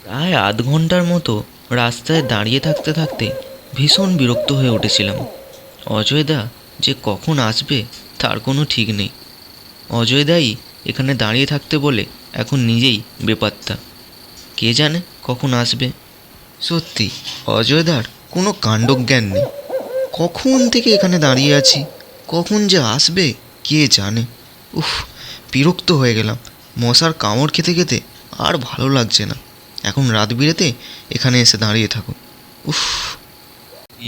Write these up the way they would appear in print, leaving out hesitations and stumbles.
প্রায় আধ ঘন্টার মতো রাস্তায় দাঁড়িয়ে থাকতে থাকতে ভীষণ বিরক্ত হয়ে উঠেছিলাম। অজয়দা যে কখন আসবে তার কোনো ঠিক নেই। অজয়দাই এখানে দাঁড়িয়ে থাকতে বলে এখন নিজেই বেপাত্তা। কে জানে কখন আসবে। সত্যি অজয়দার কোনো কাণ্ডজ্ঞান নেই। কখন থেকে এখানে দাঁড়িয়ে আছি, কখন যে আসবে কে জানে। উফ, বিরক্ত হয়ে গেলাম। মশার কামড় খেতে খেতে আর ভালো লাগছে না। এখন রাত বিরেতে এখানে এসে দাঁড়িয়ে থাকো। উফ।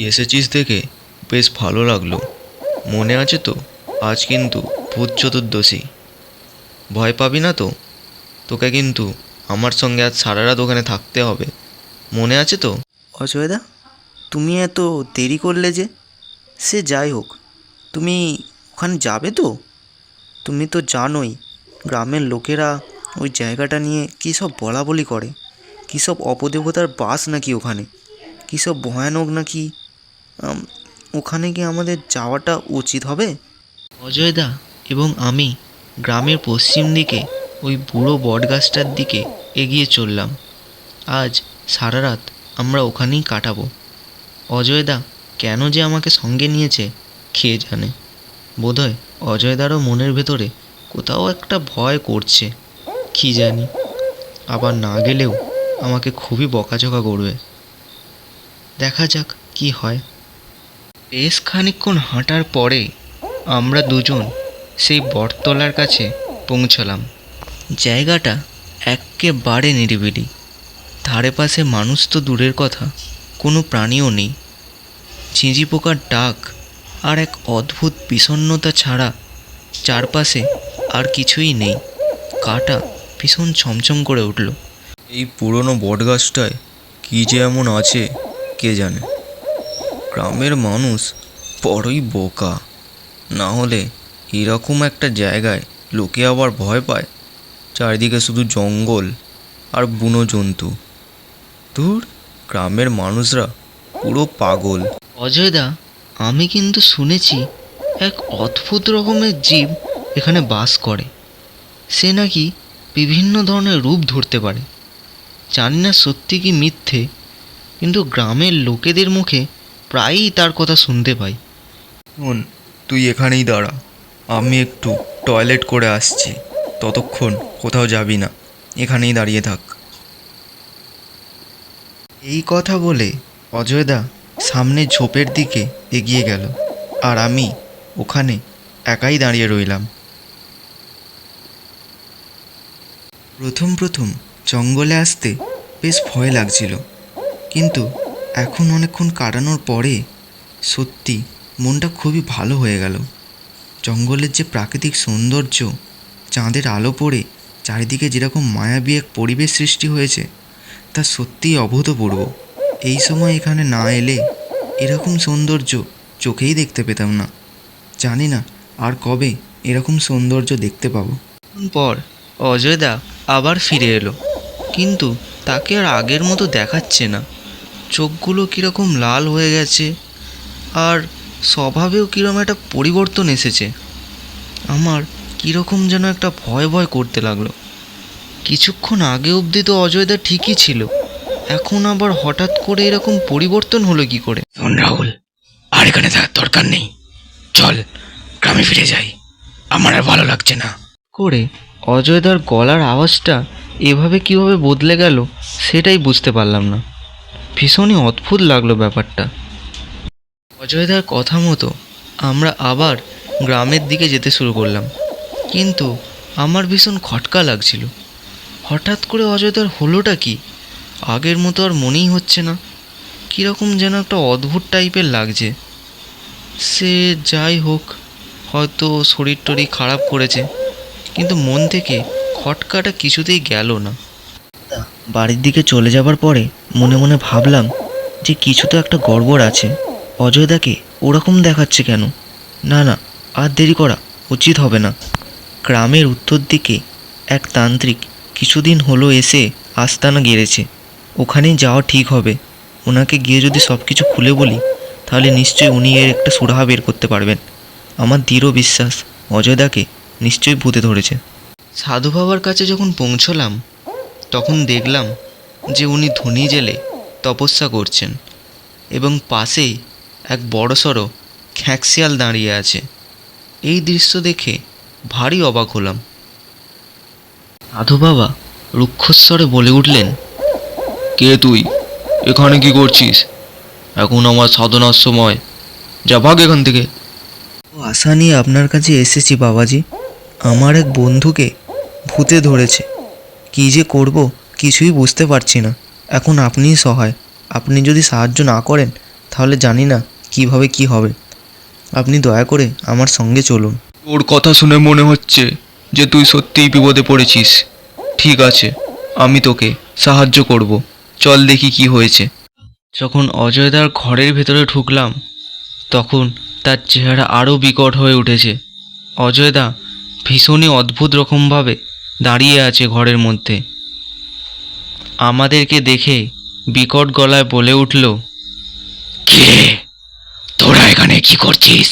এসেছিস দেখে বেশ ভালো লাগলো। মনে আছে তো আজ কিন্তু ভূত চতুর্দশী। ভয় পাবি না তো? তোকে কিন্তু আমার সঙ্গে আজ সারা রাত ওখানে থাকতে হবে, মনে আছে তো? অজয়দা, তুমি এত দেরি করলে যে? সে যাই হোক, তুমি ওখানে যাবে তো? তুমি তো জানোই গ্রামের লোকেরা ওই জায়গাটা নিয়ে কী সব বলা বলি করে। কী সব অপদেবতার বাস নাকি ওখানে, কী সব ভয়ানক নাকি। ওখানে কি আমাদের যাওয়াটা উচিত হবে? অজয়দা এবং আমি গ্রামের পশ্চিম দিকে ওই বুড়ো বটগাছটার দিকে এগিয়ে চললাম। আজ সারা রাত আমরা ওখানেই কাটাবো। অজয়দা কেন যে আমাকে সঙ্গে নিয়েছে কে জানে। বোধহয় অজয়দারও মনের ভেতরে কোথাও একটা ভয় করছে, কি জানি। আবার না গেলেও আমাকে খুবই বকাঝকা করবে। দেখা যাক কি হয়। বেশ খানিকক্ষণ হাঁটার পরে আমরা দুজন সেই বটতলার কাছে পৌঁছলাম। জায়গাটা এক্কেবারে নিরিবিলি। ধারে পাশে মানুষ তো দূরের কথা, কোনো প্রাণীও নেই। ঝিঁঝি পোকার ডাক আর এক অদ্ভুত বিষণ্ণতা ছাড়া চারপাশে আর কিছুই নেই। কাটা ভীষণ ছমছম করে উঠল। এই পুরনো বটগাছটায় কী যে এমন আছে কে জানে। গ্রামের মানুষ বড়ই বোকা, না হলে এরকম একটা জায়গায় লোকে আবার ভয় পায়। চারিদিকে শুধু জঙ্গল আর বুনো জন্তু। ধুর, গ্রামের মানুষরা পুরো পাগল। অজয়দা, আমি কিন্তু শুনেছি এক অদ্ভুত রকমের জীব এখানে বাস করে। সে নাকি বিভিন্ন ধরনের রূপ ধরতে পারে। জানি না সত্যি কি মিথ্যে, কিন্তু গ্রামের লোকেদের মুখে প্রায়ই তার কথা শুনতে পাই। শোন, তুই এখানেই দাঁড়া, আমি একটু টয়লেট করে আসছি। ততক্ষণ কোথাও যাবি না, এখানেই দাঁড়িয়ে থাক। এই কথা বলে অজয়দা সামনে ঝোপের দিকে এগিয়ে গেল, আর আমি ওখানে একাই দাঁড়িয়ে রইলাম। প্রথম প্রথম জঙ্গলে আসতে বেশ ভয় লাগছিল, কিন্তু এখন অনেকক্ষণ কাটানোর পরে সত্যি মনটা খুবই ভালো হয়ে গেল। জঙ্গলের যে প্রাকৃতিক সৌন্দর্য, চাঁদের আলো পড়ে চারিদিকে যেরকম মায়াবী এক পরিবেশ সৃষ্টি হয়েছে তা সত্যিই অভূতপূর্ব। এই সময় এখানে না এলে এরকম সৌন্দর্য চোখেই দেখতে পেতাম না। জানি না আর কবে এরকম সৌন্দর্য দেখতে পাবো। পর অজয়দা আবার ফিরে এলো, কিন্তু তাকে আর আগের মতো দেখাচ্ছে না। চোখগুলো কীরকম লাল হয়ে গেছে, আর স্বভাবেও কীরকম একটা পরিবর্তন এসেছে। আমার কীরকম যেন একটা ভয় ভয় করতে লাগলো। কিছুক্ষণ আগে অবধি তো অজয়দা ঠিকই ছিল, এখন আবার হঠাৎ করে এরকম পরিবর্তন হলো কি করে? শোন রাহুল, আর এখানে থাকার দরকার নেই, চল গ্রামে ফিরে যাই, আমার আর ভালো লাগছে না। করে অজয়দার গলার আওয়াজটা এভাবে কিভাবে বদলে গেল সেটাই বুঝতে পারলাম না। ভীষণই অদ্ভুত লাগলো ব্যাপারটা। অজয়দার কথা মতো আমরা আবার গ্রামের দিকে যেতে শুরু করলাম, কিন্তু আমার ভীষণ খটকা লাগছিল। হঠাৎ করে অজয়দার হলোটা কি? আগের মতো আর মনেই হচ্ছে না। কীরকম যেন একটা অদ্ভুত টাইপের লাগছে। সে যাই হোক, হয়তো শরীর টরীর খারাপ করেছে, কিন্তু মন থেকে খটকাটা কিছুতেই গেল না। বাড়ির দিকে চলে যাবার পরে মনে মনে ভাবলাম যে কিছু তো একটা গড়বড় আছে। অজয়দাকে ওরকম দেখাচ্ছে কেন? না না, আর দেরি করা উচিত হবে না। গ্রামের উত্তর দিকে এক তান্ত্রিক কিছুদিন হলো এসে আস্তানা গেড়েছে, ওখানেই যাওয়া ঠিক হবে। ওনাকে গিয়ে যদি সব কিছু খুলে বলি তাহলে নিশ্চয়ই উনি এর একটা সুরাহা বের করতে পারবেন। আমার দৃঢ় বিশ্বাস অজয়দাকে নিশ্চয়ই ভূতে ধরেছে। সাধু বাবার কাছে যখন পৌঁছলাম তখন দেখলাম যে উনি ধনী জেলে তপস্যা করছেন এবং পাশেই এক বড়সড় খ্যাঁকশিয়াল দাঁড়িয়ে আছে। এই দৃশ্য দেখে ভারী অবাক হলাম। সাধু বাবা রুক্ষস্বরে বলে উঠলেন, কে তুই? এখানে কি করছিস? এখন আমার সাধনার সময়, যা ভাগ এখান থেকে। আশা নিয়ে আপনার কাছে এসেছি বাবাজি। আমার এক বন্ধুকে ভূতে ধরেছে, কী যে করব কিছুই বুঝতে পারছি না। এখন আপনিই সহায়। আপনি যদি সাহায্য না করেন তাহলে জানি না কিভাবে কি হবে। আপনি দয়া করে আমার সঙ্গে চলুন। তোর কথা শুনে মনে হচ্ছে যে তুই সত্যিই বিপদে পড়েছিস। ঠিক আছে, আমি তোকে সাহায্য করব। চল দেখি কি হয়েছে। যখন অজয়দার ঘরের ভেতরে ঢুকলাম তখন তার চেহারা আরও বিকট হয়ে উঠেছে। অজয়দা ভীষণই অদ্ভুত রকমভাবে দাঁড়িয়ে আছে ঘরের মধ্যে। আমাদেরকে দেখে বিকট গলায় বলে উঠল, কে তোরা এখানে কি করছিস?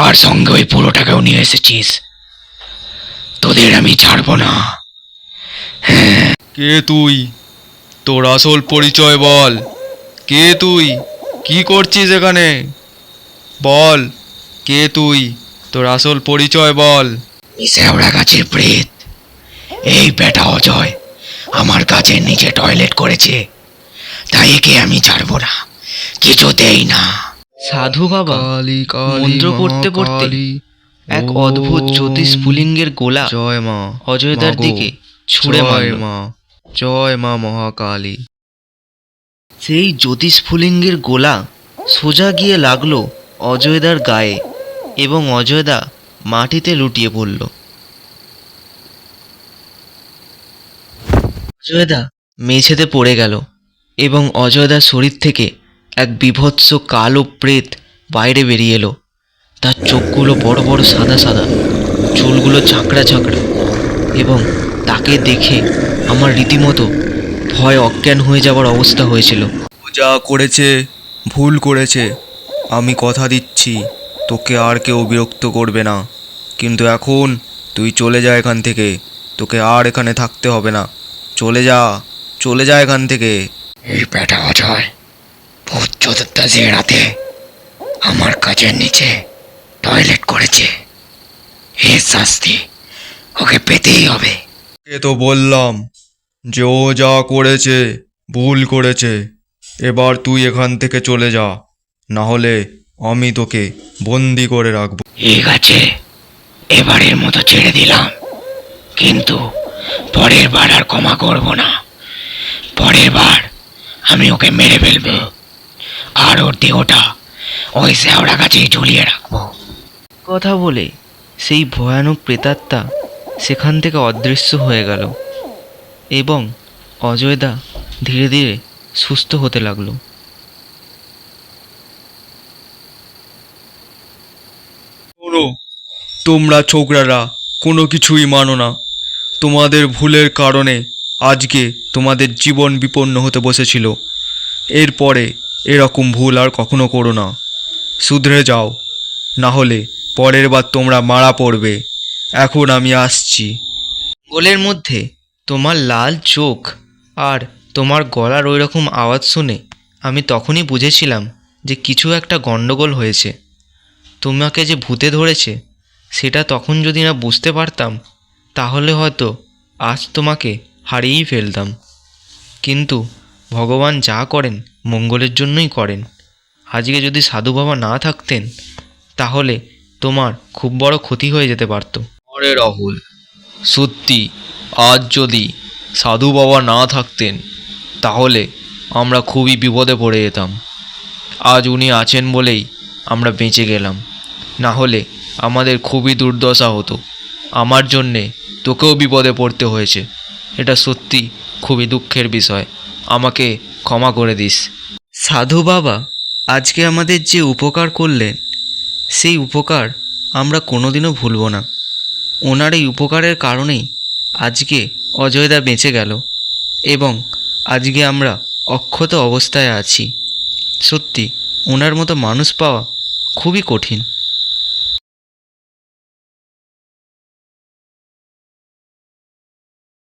আর সঙ্গে ওই পুরোটাকেও নিয়ে এসেছিস? তোদের আমি ছাড়বো না। কে তুই? তোর আসল পরিচয় বল। কে তুই? কি করছিস এখানে? বল, কে তুই? তোর আসল পরিচয় বল। শেওড়া গাছের প্রেত। এই বেটা অজয় আমার কাছে নিচে টয়লেট করেছে, তাই একে আমি ছাড়বো না, কিছুতেই না। সাধু বাবা মন্ত্র পড়তে পড়তে এক অদ্ভুত জ্যোতিস্ফুলিঙ্গের গোলা জয় মা অজয়দার দিকে ছুঁড়ে মারল। জয় মা মহাকালী। সেই জ্যোতিস্ফুলিঙ্গের গোলা সোজা গিয়ে লাগলো অজয়দার গায়ে এবং অজয়দা মাটিতে লুটিয়ে পড়ল। অজয়দা মেঝেতে পড়ে গেল এবং অজয়দার শরীর থেকে এক বীভৎস কালো প্রেত বাইরে বেরিয়ে এলো। তার চোখগুলো বড় বড় সাদা সাদা, চুলগুলো ঝাঁকড়া ঝাঁকড়া, এবং তাকে দেখে আমার রীতিমতো ভয় অজ্ঞান হয়ে যাওয়ার অবস্থা হয়েছিল। যা করেছে ভুল করেছে। আমি কথা দিচ্ছি তোকে আর কেউ বিরক্ত করবে না, কিন্তু এখন তুই চলে যা এখান থেকে। তোকে আর এখানে থাকতে হবে না। চলে যা, চলে যা এখান থেকে। এই বেটা অজয় ভূত চতুর্থ রাতে আমার কাজের নিচে টয়লেট করেছে। এর শাস্তি ওকে পেতেই হবে। এ তো বললাম যে ও যা করেছে ভুল করেছে। এবার তুই এখান থেকে চলে যা, না হলে আমি তোকে বন্দি করে রাখবো। ঠিক আছে, এবারের মতো ছেড়ে দিলাম, কিন্তু পরের বার আর ক্ষমা করব না। পরের বার আমি ওকে মেরে ফেলবো আর ওর দেহটা ওই শেওড়া গাছেই ঝুলিয়ে রাখবো। কথা বলে সেই ভয়ানক প্রেতাত্মা সেখান থেকে অদৃশ্য হয়ে গেল এবং অজয়দা ধীরে ধীরে সুস্থ হতে লাগলো। শোনো, তোমরা ছোকরারা কোনো কিছুই মানো না। তোমাদের ভুলের কারণে আজকে তোমাদের জীবন বিপন্ন হতে বসেছিল। এরপরে এরকম ভুল আর কখনো করো না। শুধরে যাও, না হলে পরের বার তোমরা মারা পড়বে। এখন আমি আসছি। গোলের মধ্যে তোমার লাল চোখ আর তোমার গলার ওই রকম আওয়াজ শুনে আমি তখনই বুঝেছিলাম যে কিছু একটা গণ্ডগোল হয়েছে। তোমাকে যে ভূতে ধরেছে সেটা তখন যদি না বুঝতে পারতাম তাহলে হয়তো আজ তোমাকে হারিয়েই ফেলতাম। কিন্তু ভগবান যা করেন মঙ্গলের জন্যই করেন। আজকে যদি সাধু বাবা না থাকতেন তাহলে তোমার খুব বড় ক্ষতি হয়ে যেতে পারত। আরে রাহুল, সত্যি আজ যদি সাধু বাবা না থাকতেন তাহলে আমরা খুবই বিপদে পড়ে যেতাম। আজ উনি আছেন বলেই আমরা বেঁচে গেলাম, না হলে আমাদের খুবই দুর্দশা হতো। আমার জন্যে তোকেও বিপদে পড়তে হয়েছে, এটা সত্যি খুবই দুঃখের বিষয়। আমাকে ক্ষমা করে দিস। সাধু বাবা আজকে আমাদের যে উপকার করলেন সেই উপকার আমরা কোনোদিনও ভুলব না। ওনার এই উপকারের কারণেই আজকে অজয়দা বেঁচে গেল এবং আজকে আমরা অক্ষত অবস্থায় আছি। সত্যি ওনার মতো মানুষ পাওয়া খুবই কঠিন।